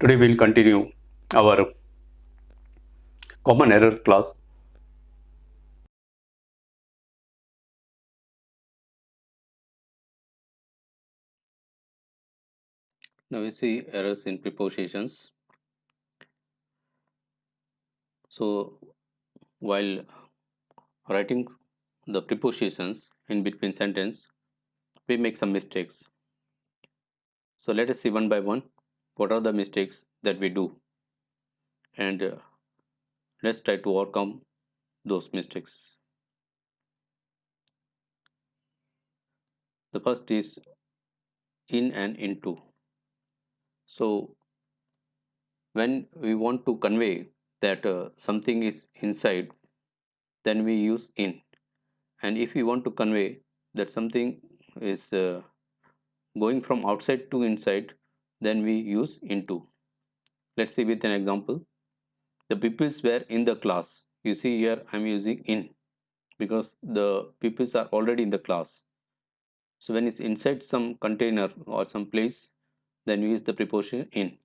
Today we'll continue our common error class. Now we see errors in prepositions. So while writing the prepositions in between sentence, we make some mistakes. So let us see one by one what are the mistakes that we do, and let's try to overcome those mistakes. The first is in and into. So when we want to convey that something is inside, then we use in, and if we want to convey that something is going from outside to inside, then we use into. Let's see with an example. The pupils were in the class. You see here I'm using in because the pupils are already in the class. So when it's inside some container or some place, then we use the preposition in.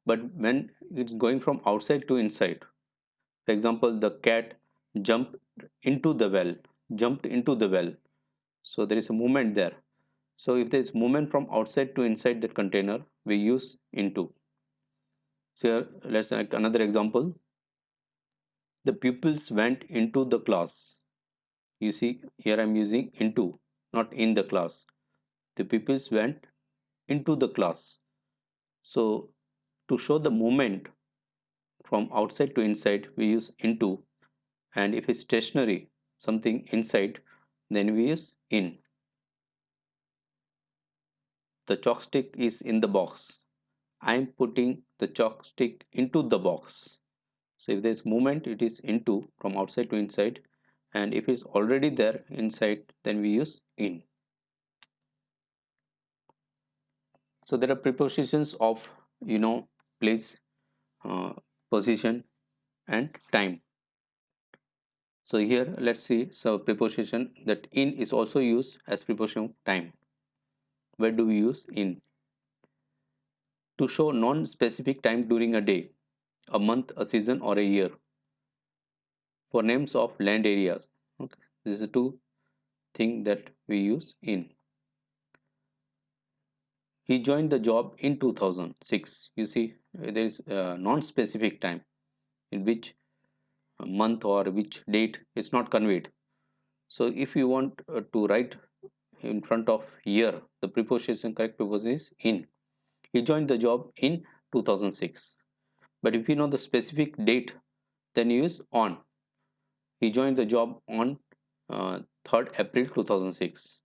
But when it's going from outside to inside, for example, the cat jumped into the well, jumped into the well. So there is a movement there. So if there is movement from outside to inside that container, we use into. So here, let's take another example. The pupils went into the class. You see here I'm using into, not in the class. The pupils went into the class. So to show the movement from outside to inside, we use into, and if it's stationary, something inside, then we use in. The chalkstick is in the box. I'm putting the chalkstick into the box. So if there is movement, it is into from outside to inside, and if it's already there inside, then we use in. So there are prepositions of place, uh, position, and time. So here let's see. So preposition that in is also used as preposition of time. Where do we use in? To show non-specific time during a day, a month, a season, or a year. For names of land areas. Okay, this is two thing that we use in. He joined the job in 2006. You see, there is a non-specific time in which month or which date is not conveyed. So if you want to write in front of year, the preposition correct preposition is in. He joined the job in 2006. But if you know the specific date, then you use on. He joined the job on 3rd April 2006.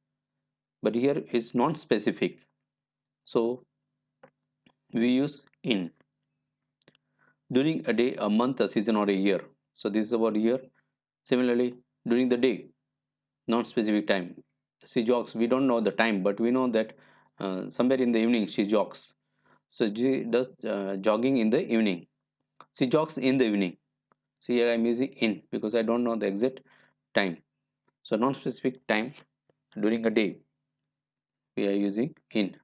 But here is non-specific. So we use in. During a day, a month, a season, or a year. So this is about year. Similarly, during the day, non-specific time. She jogs. We don't know the time, but we know that somewhere in the evening she jogs. So she does jogging in the evening. She jogs in the evening. So here I am using in because I don't know the exact time. So non-specific time during a day we are using in.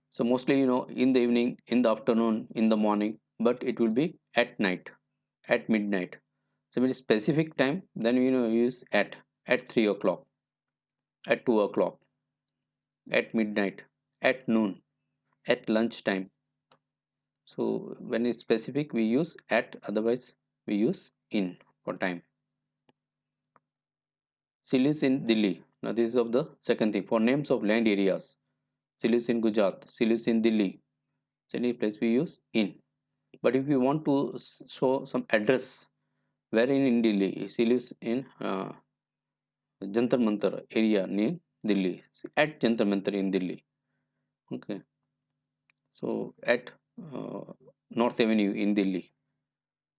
So mostly in the evening, in the afternoon, in the morning, but it will be at night, at midnight. So if it is specific time, then use at 3 o'clock, at 2 o'clock, at midnight, at noon, at lunchtime. So when it's specific, we use at, otherwise we use in for time. She lives in Delhi. Now this is of the second thing. For names of land areas, she lives in Gujarat, she lives in Delhi. So any place we use in. But if we want to show some address, wherein in Delhi, she lives in Jantar Mantar area near Delhi. At Jantar Mantar in Delhi. Okay. So at North Avenue in Delhi.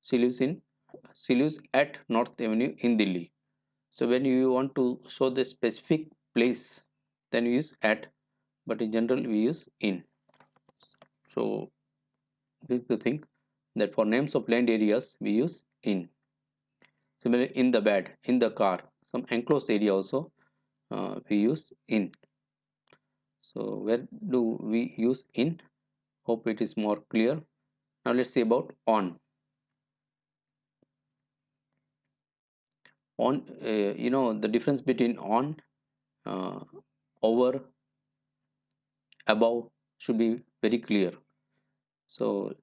She lives in she lives at North Avenue in Delhi. So when you want to show the specific place, then we use at, but in general we use in. So this is the thing that for names of land areas we use in. Similarly, in the bed, in the car, some enclosed area also we use in. So where do we use in? Hope it is more clear. Now let's see about on. On, the difference between on, uh, over, above should be very clear. So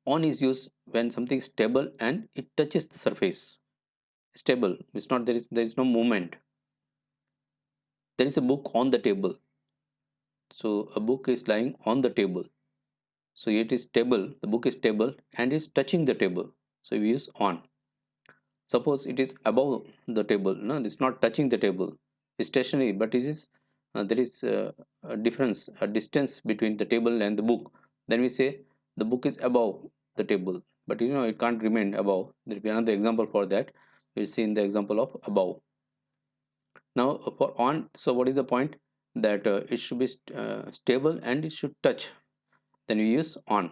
on is used when something is stable and it touches the surface. Stable, it's not, there is no movement. There is a book on the table. So a book is lying on the table. So it is stable, the book is stable and is touching the table. So we use on. Suppose it is above the table, no, it's not touching the table. It's stationary, but it is there is a difference, a distance between the table and the book. Then we say the book is above the table, but it can't remain above. There will be another example for that. We'll see in the example of above. Now for on, so what is the point? That it should be stable and it should touch. Then we use on.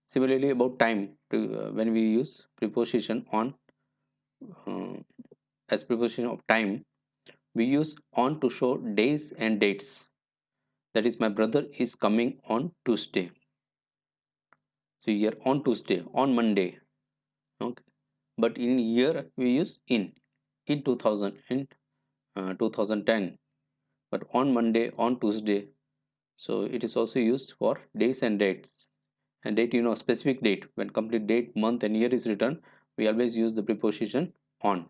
Similarly, about time, when we use preposition on uh, as preposition of time, we use on to show days and dates. That is, my brother is coming on Tuesday. So here on Tuesday, on Monday. Okay. But in year we use in 2000, in 2010. But on Monday, on Tuesday. So it is also used for days and dates. And date, specific date. When complete date, month and year is written, we always use the preposition on.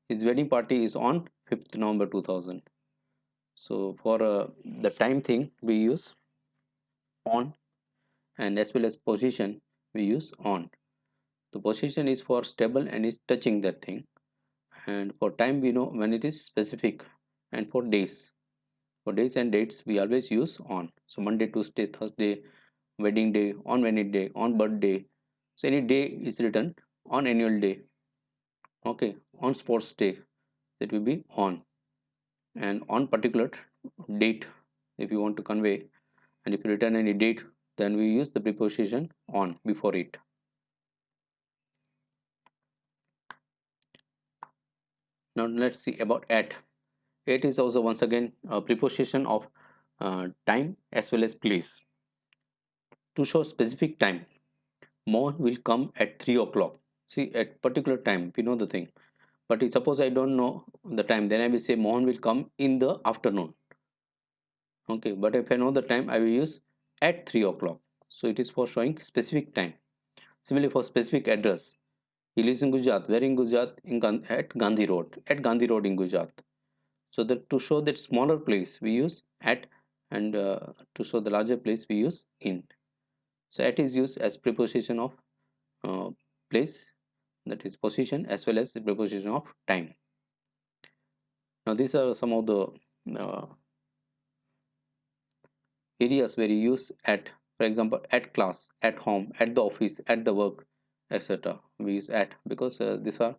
His wedding party is on 5th November 2000. So for the time thing, we use on, and as well as position, we use on. The position is for stable and is touching that thing. And for time, we know when it is specific. And for days and dates, we always use on. So Monday, Tuesday, Thursday, wedding day, on wedding day, on birthday. So any day is written on annual day. Okay, on sports day, that will be on. And on particular date, if you want to convey, and if you return any date, then we use the preposition on before it. Now let's see about at. At is also once again a preposition of time as well as place. To show specific time, Mohan will come at 3 o'clock. See, at particular time, we know the thing. But if suppose I don't know the time, then I will say Mohan will come in the afternoon. Okay, but if I know the time, I will use at 3 o'clock. So it is for showing specific time. Similarly, for specific address, he lives in Gujarat. Where in Gujarat? At Gandhi Road. At Gandhi Road in Gujarat. So that to show that smaller place, we use at, and to show the larger place, we use in. So at is used as preposition of uh, place, that is position, as well as the preposition of time. Now these are some of the uh, areas where you use at. For example, at class, at home, at the office, at the work, etc. We use at because these are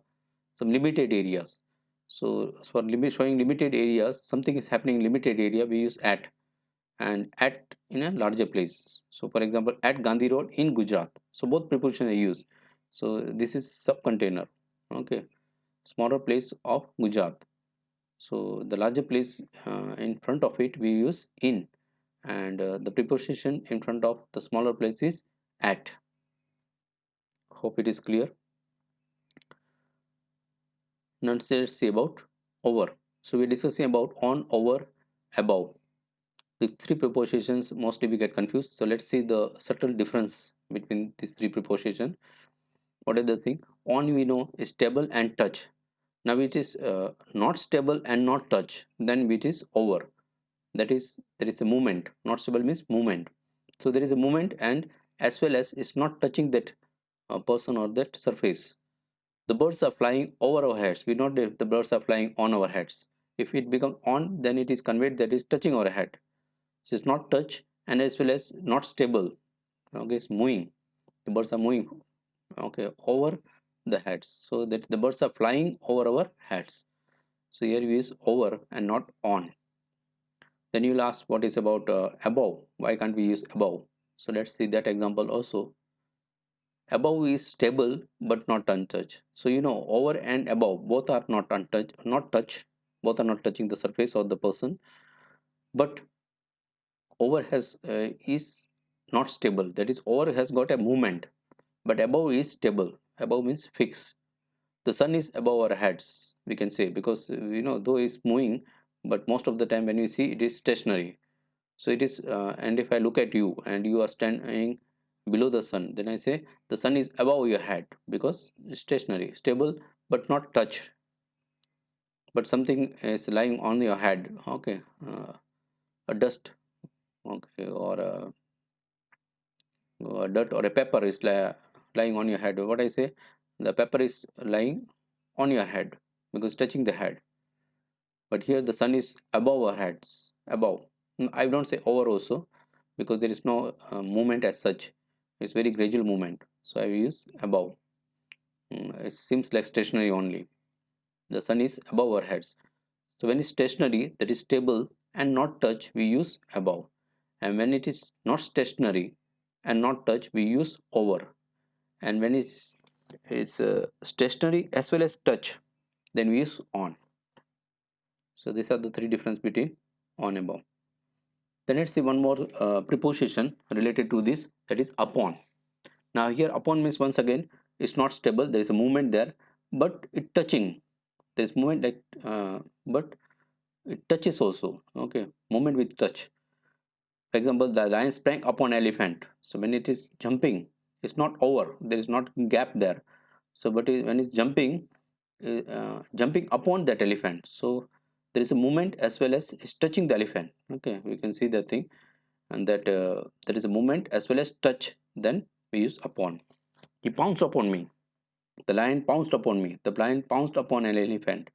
some limited areas. So for showing limited areas, something is happening in limited area, we use at, and at in a larger place. So for example, at Gandhi Road in Gujarat. So both prepositions are used. So this is subcontainer. Okay, smaller place of Gujarat. So the larger place in front of it we use in, and the preposition in front of the smaller place is at. Hope it is clear. Now let's see about over. So we're discussing about on, over, above. The three prepositions mostly we get confused. So let's see the subtle difference between these three prepositions. What is the thing? On we know is stable and touch. Now it is not stable and not touch. Then it is over. That is, there is a movement. Not stable means movement. So there is a movement, and as well as it's not touching that person or that surface. The birds are flying over our heads. We know that the birds are flying on our heads. If it becomes on, then it is conveyed that is touching our head. So it's not touch, and as well as not stable. Okay, it's moving. The birds are moving. Okay, over the heads. So that the birds are flying over our heads. So here we use over and not on. Then you'll ask what is about above. Why can't we use above? So let's see that example also. Above is stable but not untouched. So over and above both are not untouched, not touch. Both are not touching the surface of the person. But over has is not stable. That is, over has got a movement, but above is stable. Above means fixed. The sun is above our heads, we can say, because though it's moving, but most of the time when we see it is stationary. So it is, and if I look at you and you are standing below the sun, then I say the sun is above your head because it's stationary, stable, but not touch, but something is lying on your head. Okay, a dust, okay, or a dirt or a pepper is lying on your head. What I say, the pepper is lying on your head because touching the head. But here the sun is above our heads, above. I don't say over also, because there is no movement as such. It's very gradual movement, so I use above. It seems like stationary only. The sun is above our heads. So when it's stationary, that is stable and not touch, we use above. And when it is not stationary and not touch, we use over. And when it's stationary as well as touch, then we use on. So these are the three difference between on, above. Then let's see one more preposition related to this, that is upon. Now here upon means, once again, it's not stable, there is a movement there, but it touching. There's movement like, but it touches also. Okay, movement with touch. For example, the lion sprang upon elephant. So when it is jumping, it's not over. There is not gap there. So but when it's jumping, jumping upon that elephant. So there is a movement as well as it's touching the elephant. Okay, we can see the thing, and that there is a movement as well as touch. Then we use upon. He pounced upon me. The lion pounced upon me. The lion pounced upon an elephant.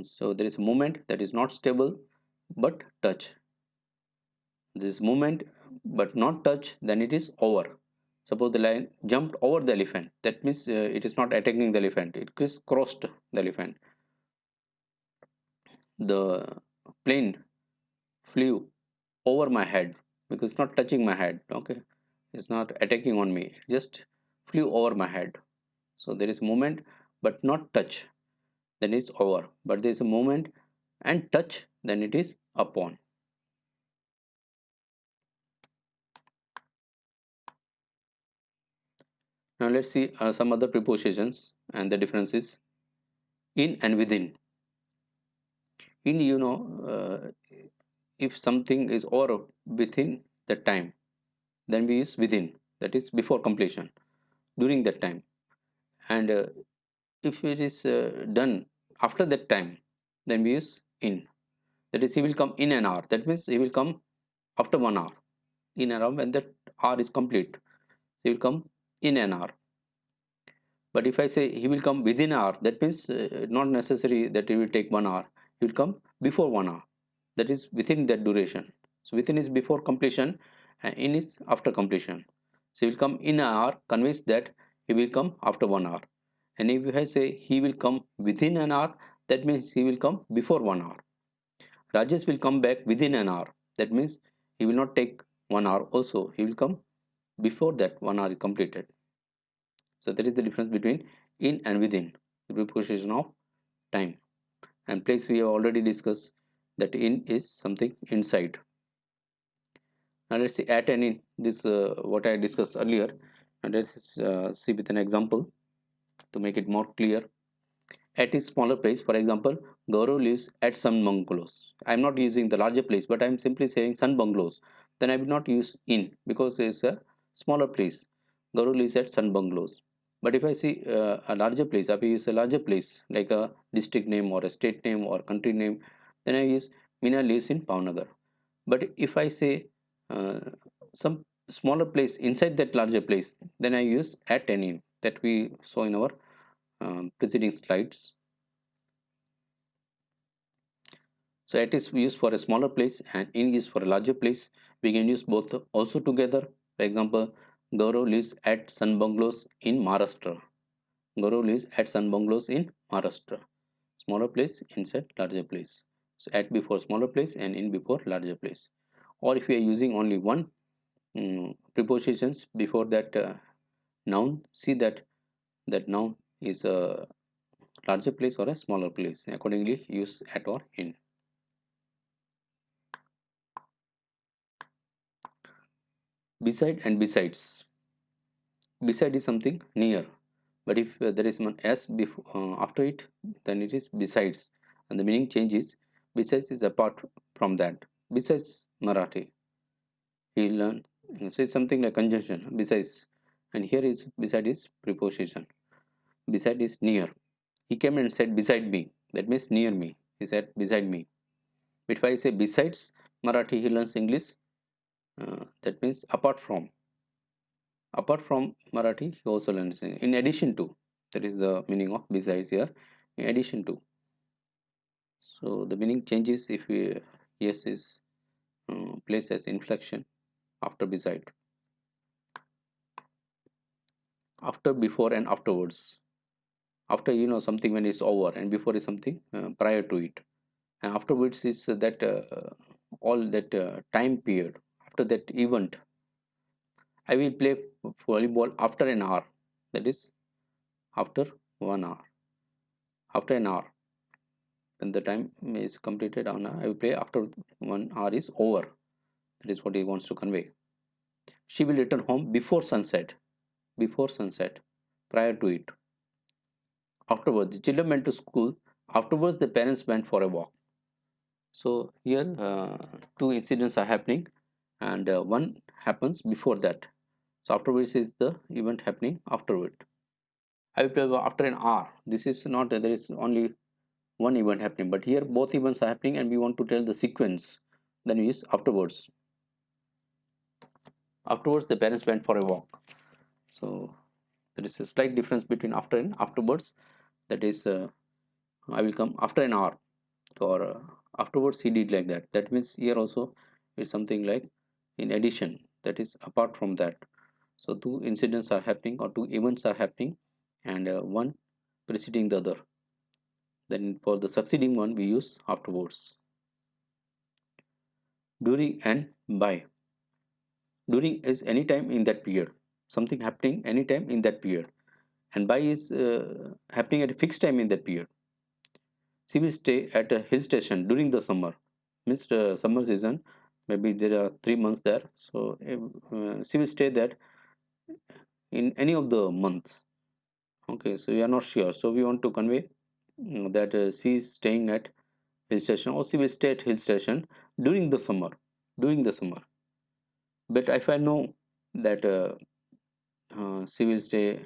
So there is a movement that is not stable, but touch. This movement but not touch, then it is over. Suppose the lion jumped over the elephant, that means it is not attacking the elephant, it crisscrossed the elephant. The plane flew over my head because it's not touching my head. Okay, it's not attacking on me, it just flew over my head. So there is movement but not touch, then it's over. But there is a movement and touch, then it is upon. Now let's see some other prepositions and the differences. In and within. In, if something is over within the time, then we use within, that is before completion, during that time. And if it is done after that time, then we use in, that is he will come in an hour, that means he will come after 1 hour. In an hour, when that hour is complete, he will come in an hour. But if I say he will come within an hour, that means not necessary that he will take 1 hour. He will come before 1 hour. That is within that duration. So within is before completion and in is after completion. So he will come in an hour conveys that he will come after 1 hour. And if I say he will come within an hour, that means he will come before 1 hour. Rajesh will come back within an hour. That means he will not take 1 hour also. He will come before that 1 hour is completed. So that is the difference between in and within, the preposition of time. And place we have already discussed that in is something inside. Now let's see at and in, this what I discussed earlier, and let's see with an example to make it more clear. At a smaller place, for example, Gaurav lives at Sun Bungalows. I'm not using the larger place, but I'm simply saying Sun Bungalows. Then I will not use in because it's a smaller place. Gaurav lives at Sun Bungalows. But if I see a larger place, I will use a larger place like a district name or a state name or country name. Then I use Meena lives in Pavnagar. But if I say uh, some smaller place inside that larger place, then I use at and in, that we saw in our preceding slides. So at is used for a smaller place and in is for a larger place. We can use both also together. For example, Gaurav lives at Sun Bungalows in Maharashtra. Gaurav lives at Sun Bungalows in Maharashtra. Smaller place inside larger place. So at before smaller place and in before larger place. Or if we are using only one prepositions before that noun, see that that noun is a larger place or a smaller place. Accordingly, use at or in. Beside and besides. Beside is something near, but if there is one s before after it, then it is besides, and the meaning changes. Besides is apart from that. Besides Marathi, he learned. So it's something like conjunction. Besides, and here is beside is preposition. Beside is near. He came and said beside me. That means near me. He said beside me. But if I say besides Marathi, he learns English. That means apart from. Apart from Marathi, he also learns in addition to. That is the meaning of besides here. In addition to. So the meaning changes if we yes is placed as inflection after beside. After, before, and afterwards. After something when it's over, and before is something prior to it, and afterwards is that all that time period after that event. I will play volleyball after an hour. That is after 1 hour. After an hour, when the time is completed on I will play after 1 hour is over. That is what he wants to convey. She will return home before sunset. Before sunset, prior to it. Afterwards, the children went to school. Afterwards, the parents went for a walk. So here two incidents are happening, and one happens before that. So afterwards is the event happening afterward. I will play after an hour. This is not there is only one event happening, but here both events are happening, and we want to tell the sequence. Then we use afterwards. Afterwards, the parents went for a walk. So there is a slight difference between after and afterwards. That is, I will come after an hour, or afterwards he did like that. That means here also is something like in addition. That is apart from that. So two incidents are happening, or two events are happening, and one preceding the other. Then for the succeeding one we use afterwards. During and by. During is any time in that period. Something happening anytime in that period. And by is happening at a fixed time in that period. She will stay at a hill station during the summer. Means summer season. Maybe there are 3 months there. So she will stay there in any of the months. Okay, so we are not sure. So we want to convey that she is staying at hill station, or she will stay at hill station during the summer. During the summer. But if I know that she will stay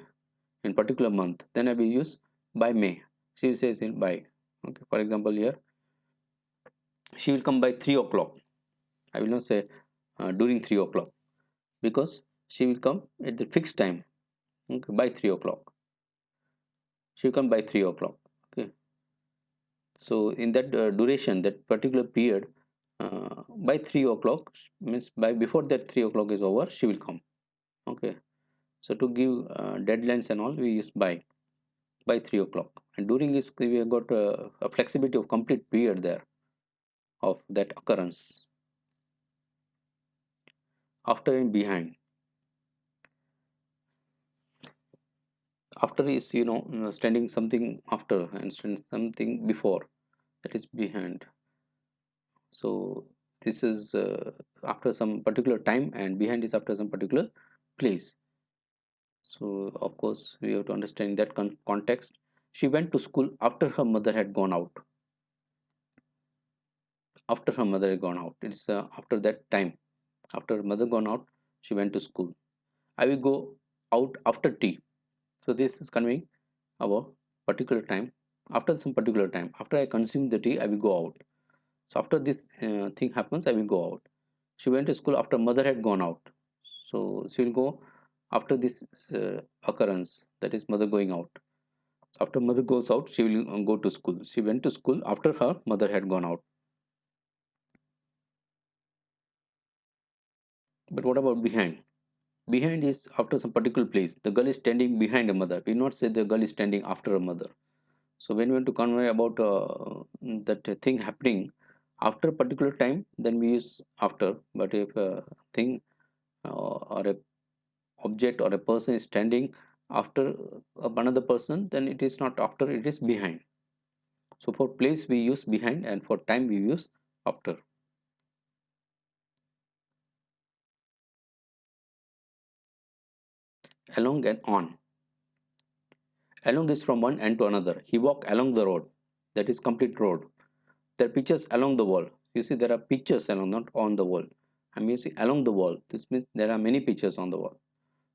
in particular month, then I will use by May. She says in by. Okay, for example, here she will come by 3 o'clock. I will not say during 3 o'clock, because she will come at the fixed time. Okay, by 3 o'clock. She will come by 3 o'clock. Okay, so in that duration, that particular period, by 3 o'clock means by before that 3 o'clock is over, she will come. Okay, so to give deadlines and all, we use by 3 o'clock. And during is we have got a flexibility of complete period there of that occurrence. After and behind. After is standing something after, and something before. That is behind. So this is after some particular time, and behind is after some particular place. So of course we have to understand that context. She went to school after her mother had gone out. After her mother had gone out, it's after that time. After her mother gone out, she went to school. I will go out after tea. So this is conveying our particular time. After some particular time, after I consume the tea, I will go out. So after this thing happens, I will go out. She went to school after mother had gone out. So she will go after this occurrence, that is mother going out. After mother goes out, she will go to school. She went to school after her mother had gone out. But what about behind? Behind is after some particular place. The girl is standing behind a mother. We not say the girl is standing after a mother. So when we want to convey about that thing happening after a particular time, then we use after. But if a thing or a object or a person is standing after another person, then it is not after, it is behind. So for place we use behind, and for time we use after. along and on. Along is from one end to another. He walked along the road. That is complete road. There are pictures along the wall. You see there are pictures along, not on the wall. I'm using along the wall. This means there are many pictures on the wall.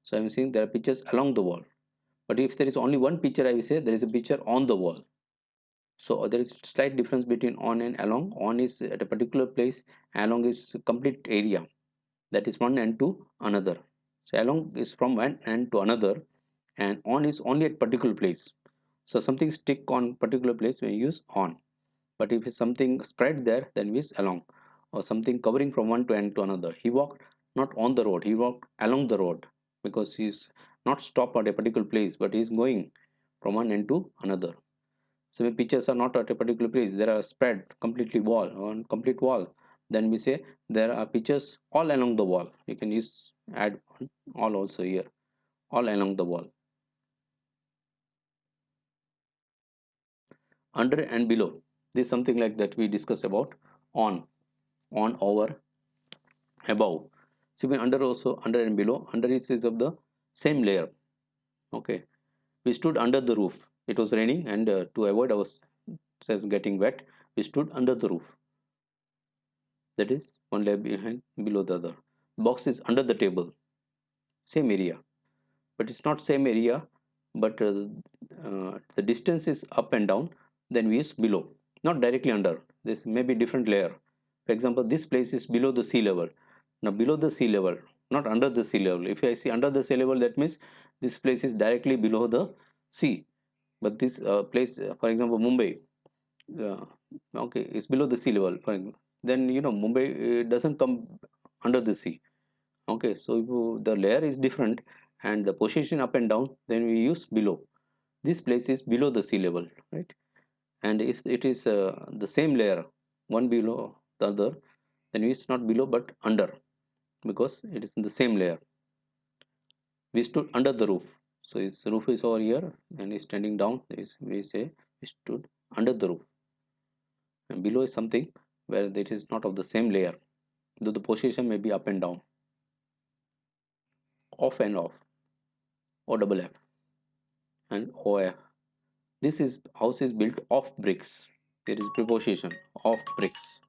So I'm saying there are pictures along the wall. But if there is only one picture, I will say there is a picture on the wall. So there is slight difference between on and along. On is at a particular place. Along is complete area. That is one end to another. So along is from one end to another, and on is only at particular place. So something stick on particular place when you use on. But if it's something spread there, then we use along, or something covering from one to end to another. He walked not on the road, he walked along the road, because he's not stopped at a particular place, but he's going from one end to another. So when pictures are not at a particular place, they are spread completely wall on complete wall. Then we say there are pictures all along the wall. You can use add all also here, all along the wall. Under and below. This is something like that we discuss about on, over, above. So when under also under and below. Under is of the same layer. Okay. We stood under the roof. It was raining, and to avoid ourselves getting wet, we stood under the roof. That is one layer behind below the other. Box is under the table, same area, but it's not same area, but the distance is up and down. Then we use below, not directly under. This may be different layer. For example, this place is below the sea level. Now below the sea level, not under the sea level. If I see under the sea level, that means this place is directly below the sea. But this place, for example, Mumbai, uh, okay, is below the sea level. Then Mumbai doesn't come under the sea. Okay, so if the layer is different and the position up and down, then we use below. This place is below the sea level, right? And if it is the same layer, one below the other, then it's not below but under, because it is in the same layer. We stood under the roof. So its roof is over here and is standing down. We say we stood under the roof. And below is something where it is not of the same layer, though the position may be up and down. Off and off, O double F and OF. This is house is built of bricks. There is preposition of bricks.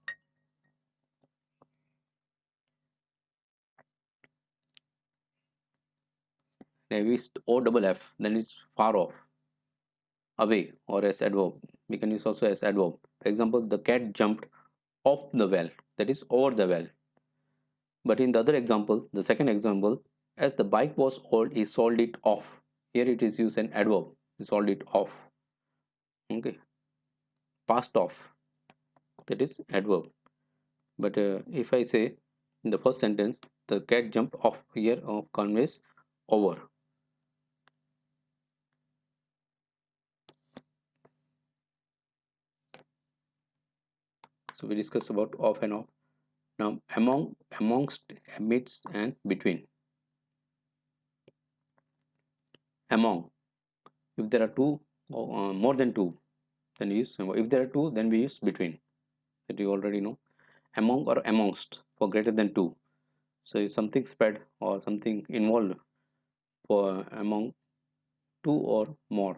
Maybe it's O double F, then it's far off, away, or as adverb. We can use also as adverb. For example, the cat jumped off the well. That is over the well. But in the other example, the second example, as the bike was old, he sold it off. Here it is used an adverb. He sold it off. Okay, passed off. That is adverb. But if I say in the first sentence, the cat jumped off, here of conveys over. So we discuss about off and off. Now among, amongst, amidst, and between. Among. If there are two or more than two, then we use. If there are two, then we use between. That you already know. Among or amongst for greater than two. So if something spread or something involved for among two or more.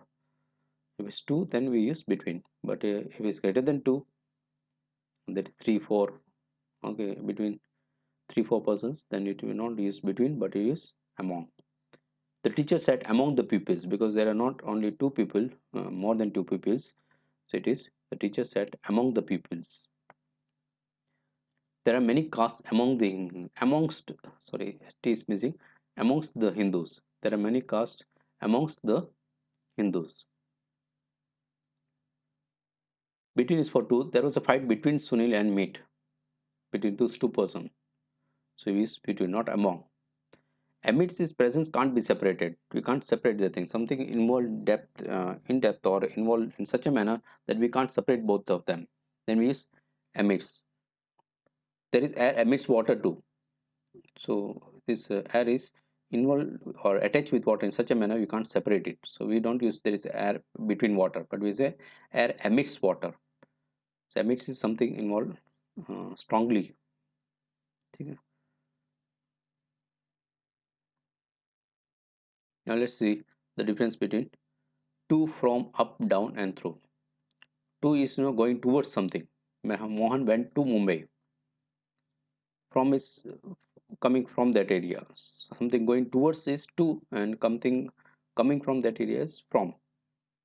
If it's two, then we use between. But if it's greater than two, that is three, four. Okay, between three, four persons, then it will not use between, but it is among. The teacher sat among the pupils, because there are not only two people, more than two pupils. So it is the teacher sat among the pupils. There are many castes among the amongst. Sorry, T is missing. Amongst the Hindus, there are many castes amongst the Hindus. Between is for two. There was a fight between Sunil and Meet, between those two persons. So it is between, not among. Amidst his presence can't be separated. We can't separate the thing. Something involved depth, in depth, or involved in such a manner that we can't separate both of them. Then we use amidst. There is air amidst water too. So this air is involved or attached with water in such a manner we can't separate it. So we don't use there is air between water, but we say air amidst water. So amidst is something involved strongly. Okay. Now let's see the difference between to, from, up, down, and through. To is going towards something. Mohan went to Mumbai. From is coming from that area. Something going towards is to, and something coming from that area is from,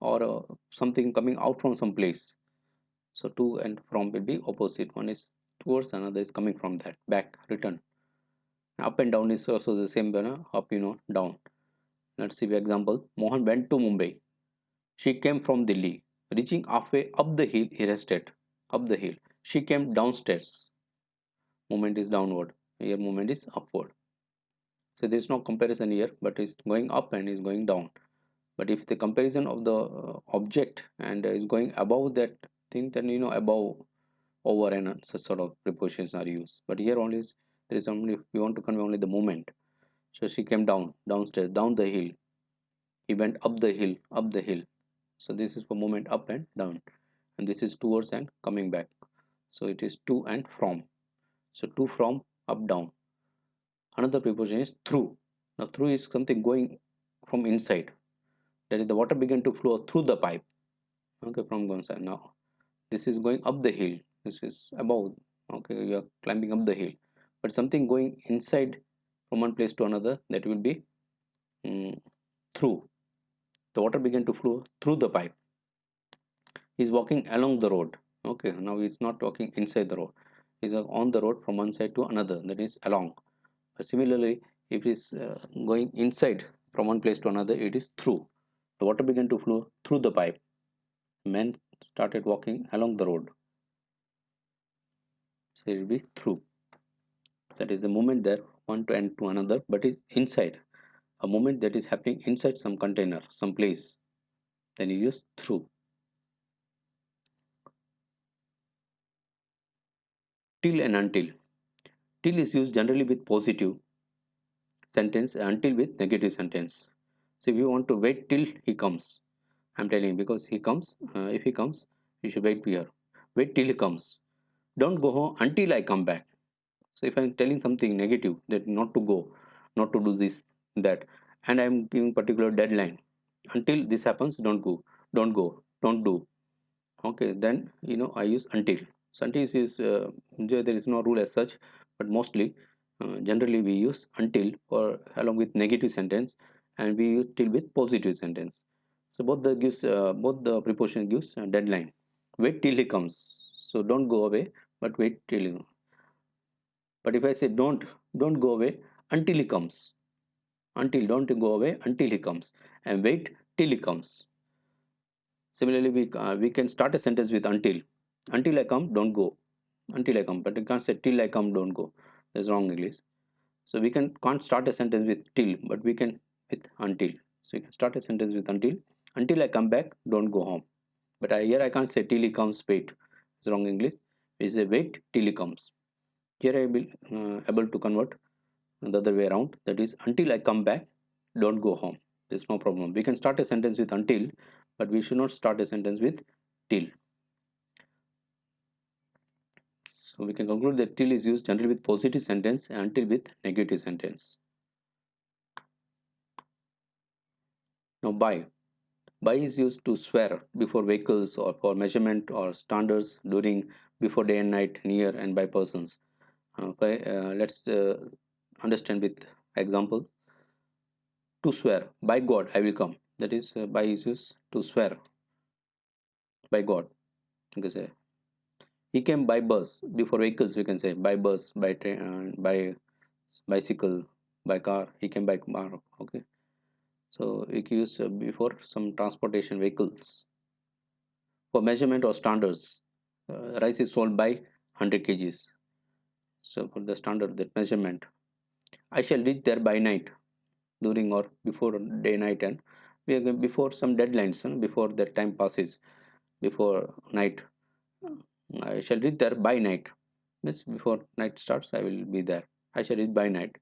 or something coming out from some place. So to and from will be opposite. One is towards, another is coming from that, back, return. Up and down is also the same, up, down. Let's see the example. Mohan went to Mumbai. She came from Delhi. Reaching halfway up the hill, he rested. Up the hill. She came downstairs. Movement is downward. Here movement is upward. So there is no comparison here, but it's going up and is going down. But if the comparison of the object and is going above that thing, then above, over, and such sort of prepositions are used. But here only is, there is only, we want to convey only the movement. So she came down, downstairs, down the hill. He went up the hill, up the hill. So this is for movement up and down, and this is towards and coming back. So it is to and from. So to, from, up, down. Another preposition is through. Now through is something going from inside. That is, the water began to flow through the pipe. Okay, from one side. Now this is going up the hill. This is above. Okay, you are climbing up the hill. But something going inside from one place to another, that will be through. The water began to flow through the pipe. He's walking along the road. Okay, now he's not walking inside the road. He's on the road from one side to another, that is along. But similarly, if it's going inside from one place to another, it is through. The water began to flow through the pipe. Men started walking along the road. So it will be through. That is the movement there, one to end to another, but is inside. A movement that is happening inside some container, some place. Then you use through. Till and until. Till is used generally with positive sentence, until with negative sentence. So if you want to wait till he comes, I'm telling you, because he comes, if he comes, you should wait here. Wait till he comes. Don't go home until I come back. So if I'm telling something negative, that not to go, not to do this, that, and I'm giving particular deadline, until this happens, don't go, don't go, don't do. Okay, then I use until. So until is there is no rule as such, but mostly generally we use until or along with negative sentence, and we use till with positive sentence. So both the preposition gives a deadline. Wait till he comes. So don't go away, but wait till you. But if I say don't go away until he comes. Until, don't go away until he comes, and wait till he comes. Similarly, we can start a sentence with until. Until I come, don't go. Until I come, but you can't say till I come, don't go. That's wrong English. So we can't start a sentence with till, but we can with until. So you can start a sentence with until. Until I come back, don't go home. But here I can't say till he comes, wait. It's wrong English. We say wait till he comes. Here I will able to convert the other way around. That is, until I come back, don't go home. There's no problem. We can start a sentence with until, but we should not start a sentence with till. So we can conclude that till is used generally with positive sentence and until with negative sentence. Now by. By is used to swear before vehicles or for measurement or standards during, before day and night, near, and by persons. Let's understand with example. To swear, by God I will come. That is, by is used to swear by God. You can say he came by bus. Before vehicles, we can say by bus, by train, by bicycle, by car. He came by car. Okay. So it used before some transportation vehicles. For measurement or standards, rice is sold by 100 kgs. So for the standard, that measurement, I shall reach there by night, during or before day night, and before some deadlines, before that time passes, before night, I shall reach there by night. Means before night starts, I will be there. I shall reach by night.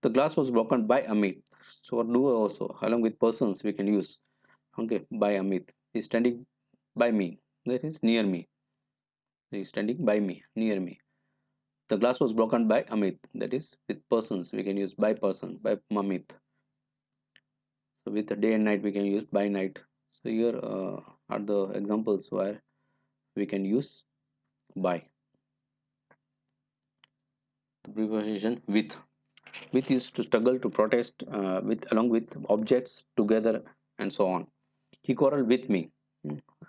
The glass was broken by Amit. So for doer also, along with persons, we can use. Okay, by Amit. He's standing by me. That is near me. He's standing by me, near me. The glass was broken by Amit. That is with persons. We can use by person, by Amit. So with the day and night we can use by night. So here are the examples where we can use by. The preposition with. With used to struggle, to protest, with along with objects, together, and so on. He quarreled with me.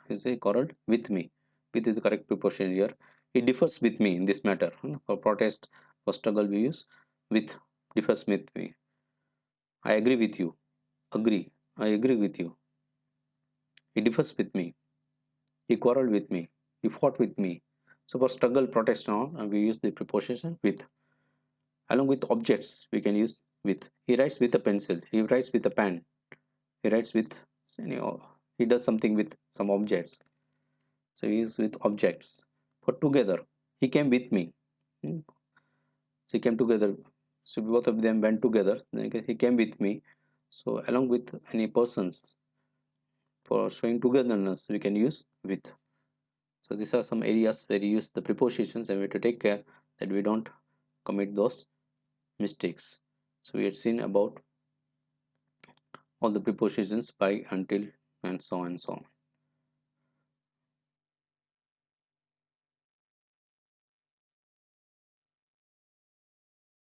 He say quarreled with me. With is the correct preposition here. He differs with me in this matter. For protest, for struggle we use with. Differs with me. I agree with you. Agree. I agree with you. He differs with me. He quarreled with me. He fought with me. So for struggle, protest, and all, we use the preposition with. Along with objects, we can use with. He writes with a pencil. He writes with a pen. He writes with, he does something with some objects. So he is with objects. For together, he came with me. Hmm. So he came together. So both of them went together. He came with me. So along with any persons, for showing togetherness, we can use with. So these are some areas where you use the prepositions, and we have to take care that we don't commit those mistakes. So we had seen about all the prepositions by, until, and so on and so on.